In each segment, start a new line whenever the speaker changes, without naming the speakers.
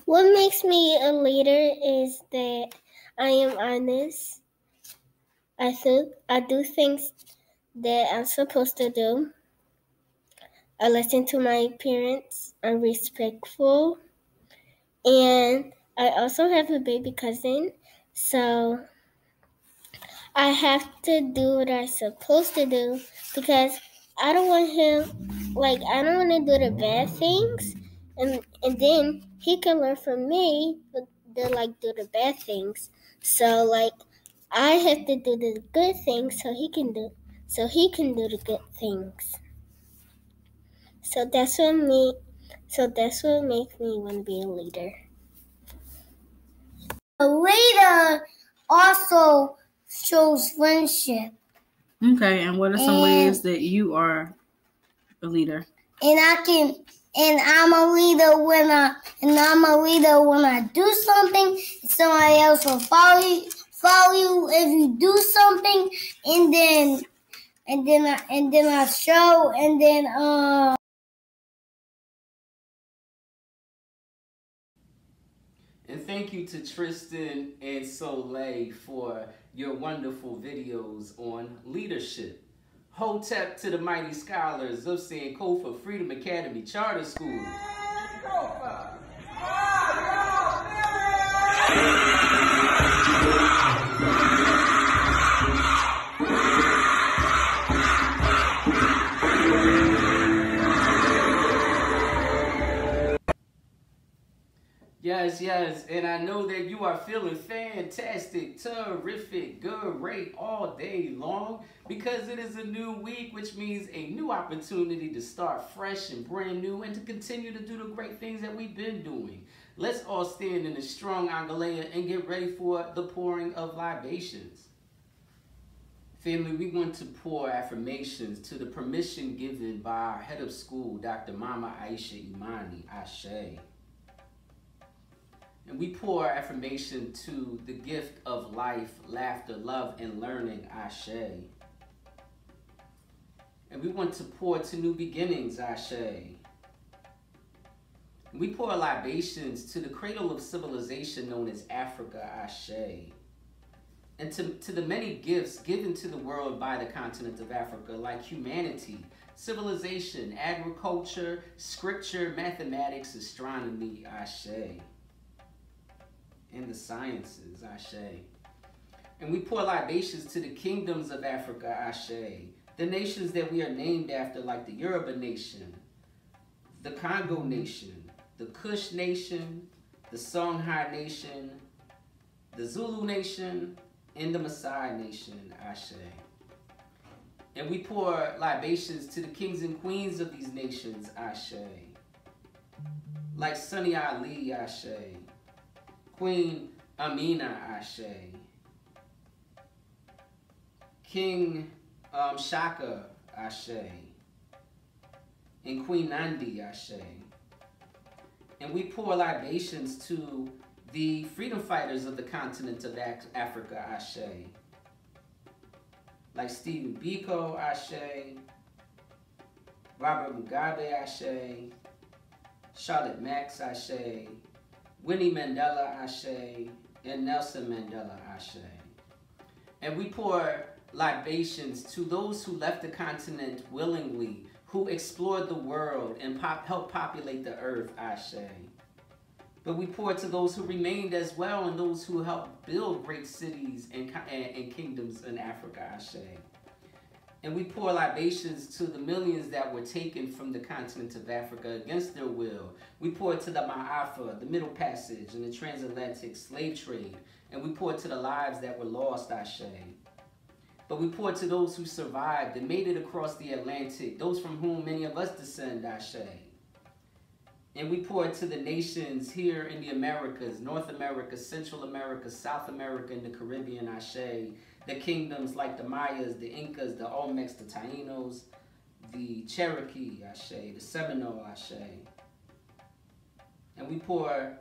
What makes me a leader is that I am honest. I do things that I'm supposed to do. I listen to my parents. I'm respectful. And I also have a baby cousin, so I have to do what I'm supposed to do because I don't want him, I don't want to do the bad things, and then he can learn from me, but do the bad things. So I have to do the good things so he can do the good things. So that's what makes me want to be a leader. A leader also shows friendship.
Okay, and what are some ways that you are a leader?
I'm a leader when I do something. Somebody else will follow you if you do something, and then I show, and then
And thank you to Tristan and Soleil for your wonderful videos on leadership. Hotep to the mighty scholars of Sancofa Freedom Academy Charter School. Sancofa! Yes, and I know that you are feeling fantastic, terrific, great all day long because it is a new week, which means a new opportunity to start fresh and brand new and to continue to do the great things that we've been doing. Let's all stand in a strong Angalea and get ready for the pouring of libations. Family, we want to pour affirmations to the permission given by our head of school, Dr. Mama Aisha Imani, Ashe. And we pour affirmation to the gift of life, laughter, love, and learning, Ashe. And we want to pour to new beginnings, Ashe. And we pour libations to the cradle of civilization known as Africa, Ashe. And to the many gifts given to the world by the continent of Africa, like humanity, civilization, agriculture, scripture, mathematics, astronomy, Ashe. In the sciences, Ashe. And we pour libations to the kingdoms of Africa, Ashe. The nations that we are named after, like the Yoruba nation, the Congo nation, the Kush nation, the Songhai nation, the Zulu nation, and the Maasai nation, Ashe. And we pour libations to the kings and queens of these nations, Ashe. Like Sunny Ali, Ashe. Queen Amina, Ashe. King Shaka, Ashe. And Queen Nandi, Ashe. And we pour libations to the freedom fighters of the continent of Africa, Ashe. Like Stephen Biko, Ashe. Robert Mugabe, Ashe. Charlotte Max, Ashe. Winnie Mandela, Ashe, and Nelson Mandela, Ashe. And we pour libations to those who left the continent willingly, who explored the world and helped populate the earth, Ashe. But we pour to those who remained as well and those who helped build great cities and kingdoms in Africa, Ashe. And we pour libations to the millions that were taken from the continent of Africa against their will. We pour to the Ma'afa, the Middle Passage, and the transatlantic slave trade. And we pour to the lives that were lost, Ashe. But we pour to those who survived and made it across the Atlantic, those from whom many of us descend, Ashe. And we pour to the nations here in the Americas, North America, Central America, South America, and the Caribbean, Ashe. The kingdoms like the Mayas, the Incas, the Olmecs, the Tainos, the Cherokee, Ashe, the Seminole, Ashe. And we pour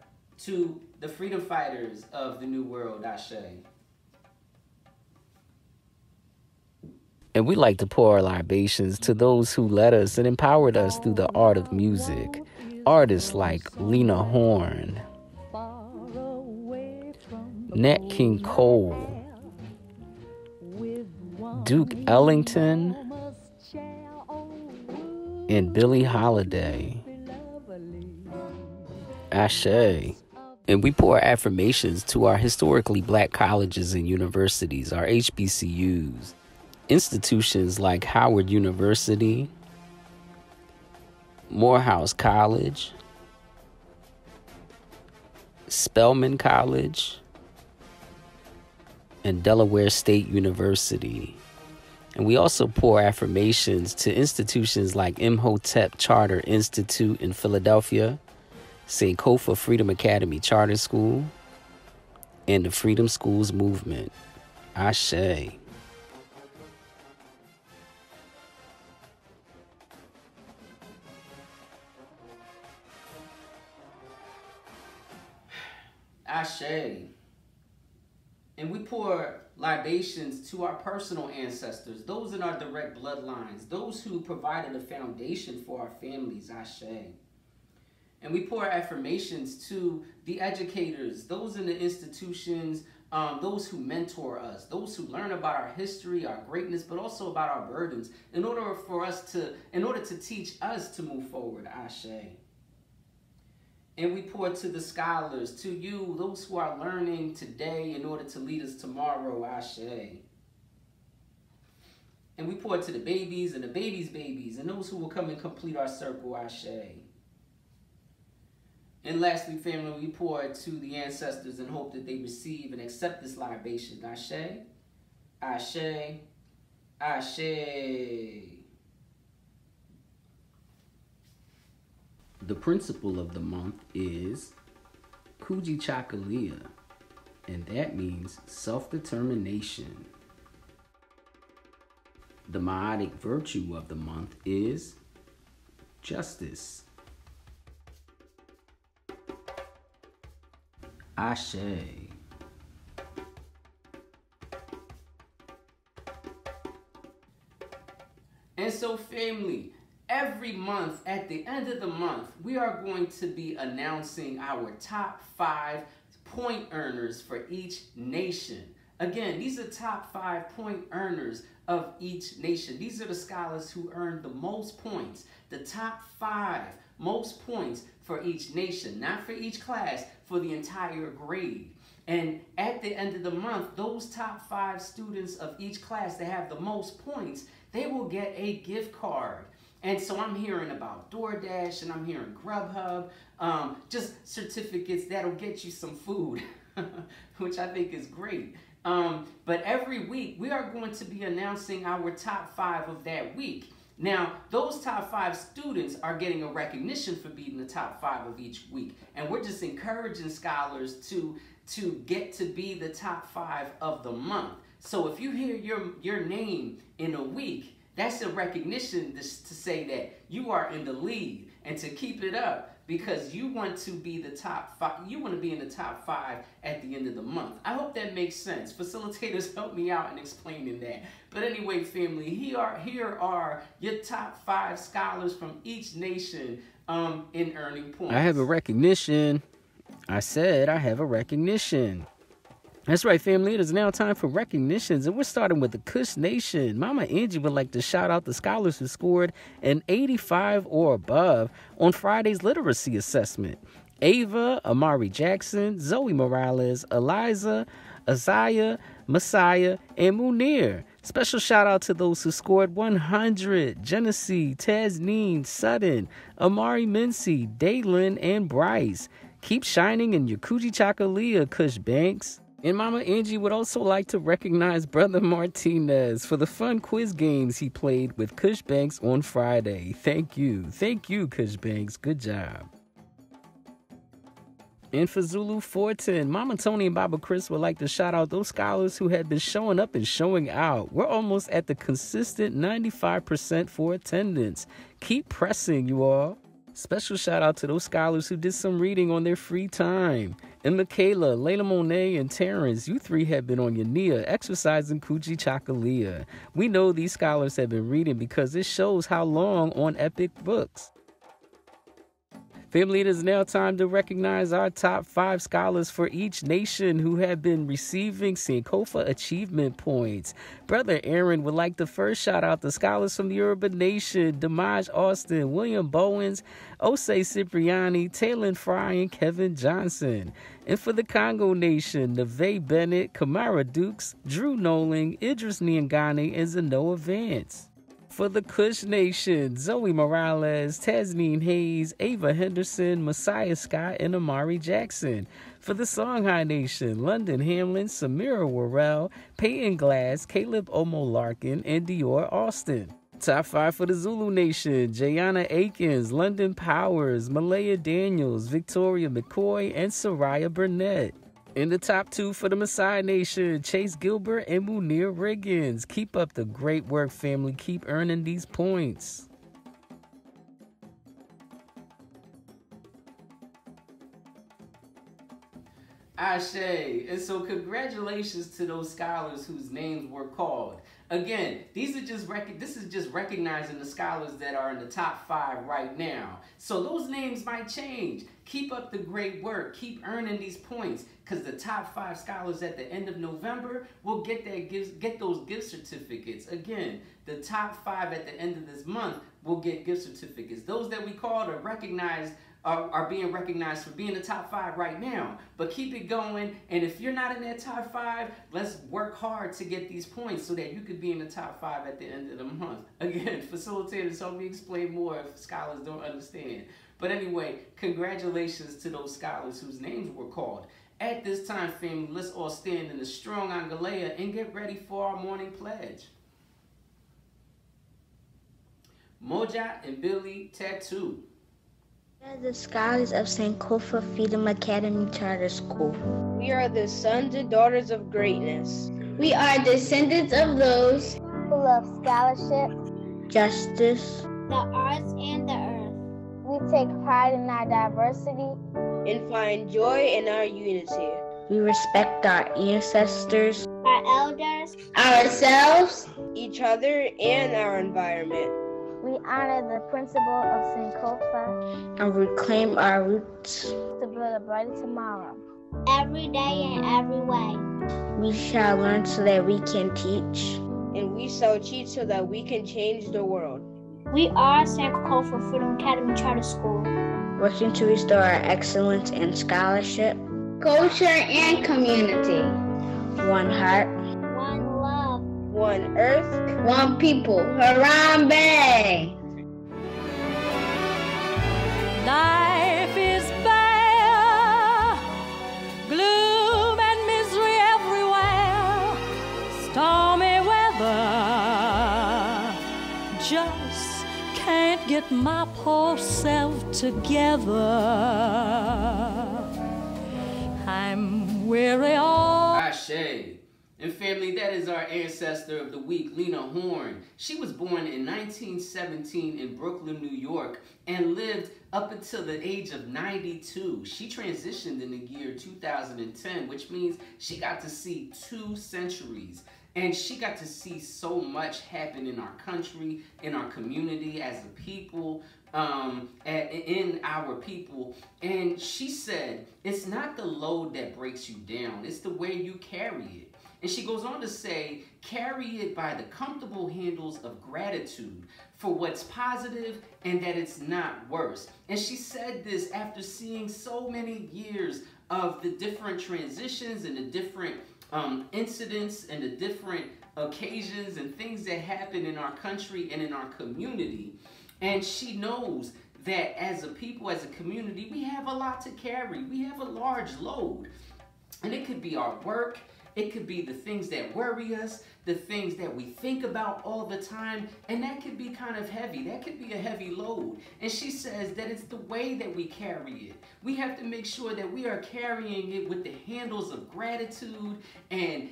to the freedom fighters of the New World, Ashe.
And we like to pour our libations to those who led us and empowered us through the art of music. Artists like Lena Horn, Nat King Cole, Duke Ellington, and Billie Holiday. Ashe. And we pour affirmations to our historically black colleges and universities, our HBCUs, institutions like Howard University, Morehouse College, Spelman College, and Delaware State University. And we also pour affirmations to institutions like Imhotep Charter Institute in Philadelphia, Sancofa Freedom Academy Charter School, and the Freedom Schools Movement. Ashe.
Ashe. And we pour libations to our personal ancestors, those in our direct bloodlines, those who provided a foundation for our families. Ashe. And we pour affirmations to the educators, those in the institutions, those who mentor us, those who learn about our history, our greatness, but also about our burdens, in order to teach us to move forward. Ashe. And we pour to the scholars, to you, those who are learning today in order to lead us tomorrow. Ashe. And we pour to the babies and the babies' babies, and those who will come and complete our circle. Ashe. And lastly, family, we pour to the ancestors and hope that they receive and accept this libation. Ashe, Ashe, Ashe.
The principle of the month is Kuji Chakalia, and that means self-determination. The Ma'atic virtue of the month is justice. Ashe.
And so, family, every month, at the end of the month, we are going to be announcing our top 5 point earners for each nation. Again, these are top 5 point earners of each nation. These are the scholars who earned the most points, the top 5 most points for each nation, not for each class, for the entire grade. And at the end of the month, those top 5 students of each class that have the most points, they will get a gift card. And so I'm hearing about DoorDash, and I'm hearing Grubhub, just certificates that'll get you some food, which I think is great. But every week, we are going to be announcing our top 5 of that week. Now, those top 5 students are getting a recognition for being the top 5 of each week. And we're just encouraging scholars to get to be the top 5 of the month. So if you hear your name in a week, that's a recognition to say that you are in the lead, and to keep it up, because you want to be the top 5. You want to be in the top 5 at the end of the month. I hope that makes sense. Facilitators, help me out in explaining that. But anyway, family, here are your top 5 scholars from each nation in earning points.
I have a recognition. I said I have a recognition. That's right, family. It is now time for recognitions, and we're starting with the Kush Nation. Mama Angie would like to shout out the scholars who scored an 85 or above on Friday's literacy assessment. Ava, Amari Jackson, Zoe Morales, Eliza, Azaya, Messiah, and Munir. Special shout out to those who scored 100. Genesee, Tasneen, Sutton, Amari Mincy, Daylin, and Bryce. Keep shining in your Kuji Chakalia, Kush Banks. And Mama Angie would also like to recognize Brother Martinez for the fun quiz games he played with Kush Banks on Friday. Thank you. Thank you, Kush Banks. Good job. And for Zulu 410, Mama Tony and Baba Chris would like to shout out those scholars who have been showing up and showing out. We're almost at the consistent 95% for attendance. Keep pressing, you all. Special shout out to those scholars who did some reading on their free time. And Michaela, Layla Monet, and Terrence, you 3 have been on your Nia exercising Kuji Chakalia. We know these scholars have been reading because it shows how long on epic books. Family, it is now time to recognize our top 5 scholars for each nation who have been receiving Sancofa achievement points. Brother Aaron would like to first shout out the scholars from the Yoruba Nation: Damaj Austin, William Bowens, Osei Cipriani, Taylor Fry, and Kevin Johnson. And for the Congo Nation, Neve Bennett, Kamara Dukes, Drew Nolan, Idris Niangani, and Zanoa Vance. For the Kush Nation, Zoe Morales, Tasneem Hayes, Ava Henderson, Messiah Scott, and Amari Jackson. For the Songhai Nation, London Hamlin, Samira Worrell, Peyton Glass, Caleb Omo Larkin, and Dior Austin. Top 5 for the Zulu Nation: Jayana Akins, London Powers, Malaya Daniels, Victoria McCoy, and Soraya Burnett. In the top 2 for the Maasai Nation, Chase Gilbert and Munir Riggins. Keep up the great work, family. Keep earning these points.
Ashe. And so congratulations to those scholars whose names were called. Again, this is just recognizing the scholars that are in the top 5 right now. So those names might change. Keep up the great work. Keep earning these points, because the top 5 scholars at the end of November will get those gift certificates. Again, the top 5 at the end of this month will get gift certificates. Those that we called are recognized. Are being recognized for being the top 5 right now. But keep it going, and if you're not in that top 5, let's work hard to get these points so that you could be in the top 5 at the end of the month. Again, facilitators, help me explain more if scholars don't understand. But anyway, congratulations to those scholars whose names were called. At this time, family, let's all stand in a strong Angalea and get ready for our morning pledge. Moja and Billy Tattoo.
We are the scholars of Sancofa Freedom Academy Charter School.
We are the sons and daughters of greatness.
We are descendants of those
Who love scholarship, justice,
the arts and the earth.
we take pride in our diversity,
and find joy in our unity.
we respect our ancestors,
Our elders,
ourselves,
Each other and our environment.
we honor the principle of Sancofa, and reclaim our roots to build a brighter tomorrow.
every day and every way.
We shall learn so that we can teach.
And we shall teach so that we can change the world.
We are Sancofa Freedom Academy Charter School.
Working to restore our excellence in scholarship,
Culture and community.
one heart,
One love.
One earth.
One people. Harambe!
Life is bare, gloom and misery everywhere, stormy weather. Just can't get my poor self together. I'm weary all.
Ashe. And family, that is our ancestor of the week, Lena Horn. She was born in 1917 in Brooklyn, New York, and lived up until the age of 92. She transitioned in the year 2010, which means she got to see 2 centuries. And she got to see so much happen in our country, in our community, as a people, in our people. And she said, it's not the load that breaks you down, it's the way you carry it. And she goes on to say, carry it by the comfortable handles of gratitude for what's positive and that it's not worse. And she said this after seeing so many years of the different transitions and the different incidents and the different occasions and things that happen in our country and in our community. And she knows that as a people, as a community, we have a lot to carry. We have a large load. And it could be our work. It could be the things that worry us, the things that we think about all the time, and that could be kind of heavy. That could be a heavy load. And she says that it's the way that we carry it. We have to make sure that we are carrying it with the handles of gratitude and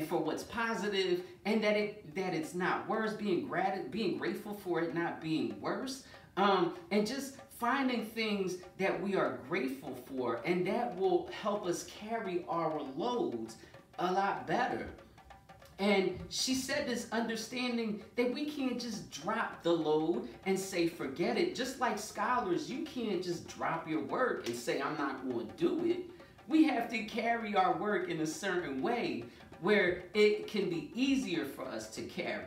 for what's positive, and that it's not worse, being grateful for it not being worse, and just finding things that we are grateful for, and that will help us carry our loads a lot better. And she said this understanding that we can't just drop the load and say, forget it. Just like scholars, you can't just drop your work and say, I'm not going to do it. We have to carry our work in a certain way where it can be easier for us to carry.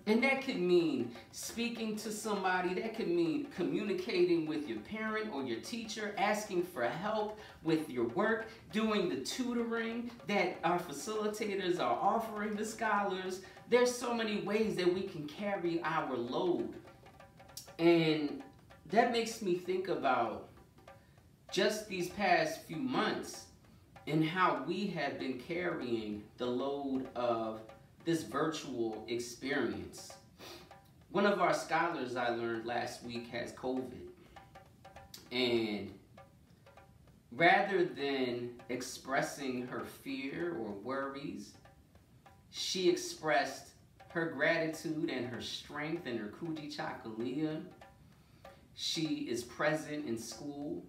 And that could mean speaking to somebody, that could mean communicating with your parent or your teacher, asking for help with your work, doing the tutoring that our facilitators are offering the scholars. There's so many ways that we can carry our load. And that makes me think about just these past few months and how we have been carrying the load of this virtual experience. One of our scholars I learned last week has COVID. And rather than expressing her fear or worries, she expressed her gratitude and her strength and her kuji chakalia. She is present in school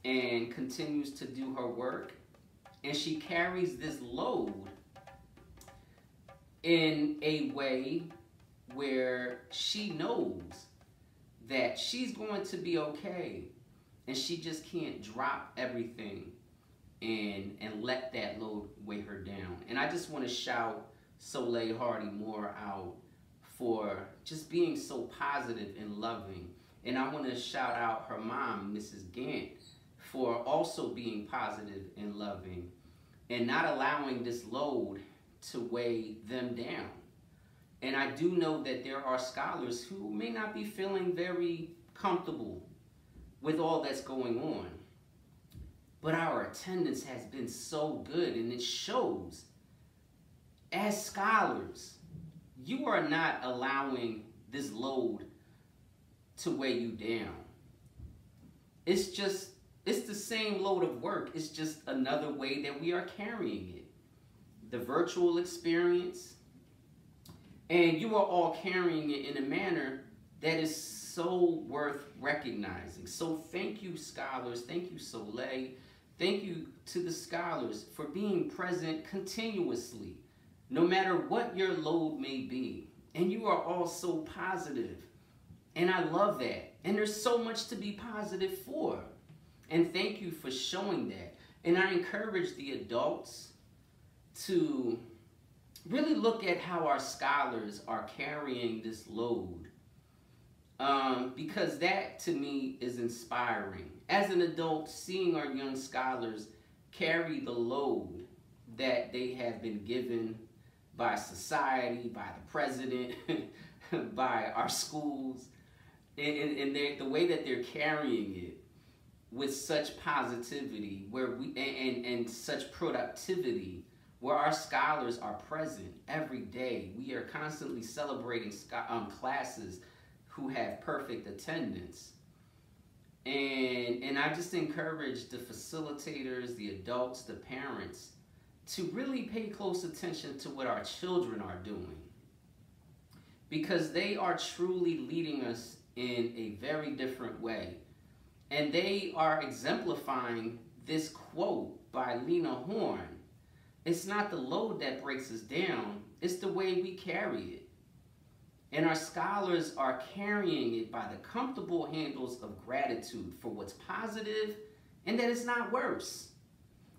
and continues to do her work. And she carries this load in a way where she knows that she's going to be okay, and she just can't drop everything and let that load weigh her down. And I just want to shout Soleil Hardy Moore out for just being so positive and loving. And I want to shout out her mom, Mrs. Gant, for also being positive and loving and not allowing this load to weigh them down. And I do know that there are scholars who may not be feeling very comfortable with all that's going on. But our attendance has been so good, and it shows. As scholars, you are not allowing this load to weigh you down. It's the same load of work. It's just another way that we are carrying it. The virtual experience, and you are all carrying it in a manner that is so worth recognizing. So thank you, scholars. Thank you, Soleil. Thank you to the scholars for being present continuously, no matter what your load may be. And you are all so positive, and I love that. And there's so much to be positive for. And thank you for showing that. And I encourage the adults to really look at how our scholars are carrying this load, because that to me is inspiring. As an adult, seeing our young scholars carry the load that they have been given by society, by the president, by our schools, and the way that they're carrying it with such positivity and such productivity, where our scholars are present every day. We are constantly celebrating classes who have perfect attendance. And I just encourage the facilitators, the adults, the parents, to really pay close attention to what our children are doing, because they are truly leading us in a very different way. And they are exemplifying this quote by Lena Horn. It's not the load that breaks us down, it's the way we carry it. And our scholars are carrying it by the comfortable handles of gratitude for what's positive and that it's not worse.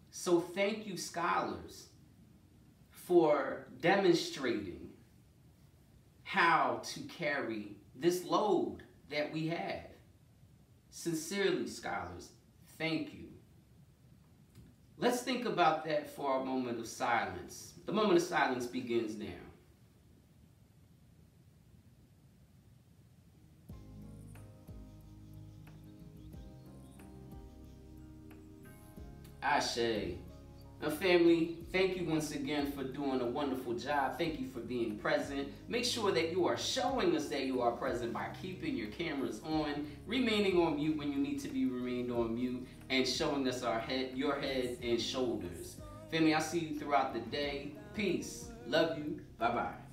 So thank you, scholars, for demonstrating how to carry this load that we have. Sincerely, scholars, thank you. Let's think about that for a moment of silence. The moment of silence begins now. Ashe. Now, family, thank you once again for doing a wonderful job. Thank you for being present. Make sure that you are showing us that you are present by keeping your cameras on, remaining on mute when you need to be remained on mute, and showing us your heads and shoulders. Family, I'll see you throughout the day. Peace. Love you. Bye-bye.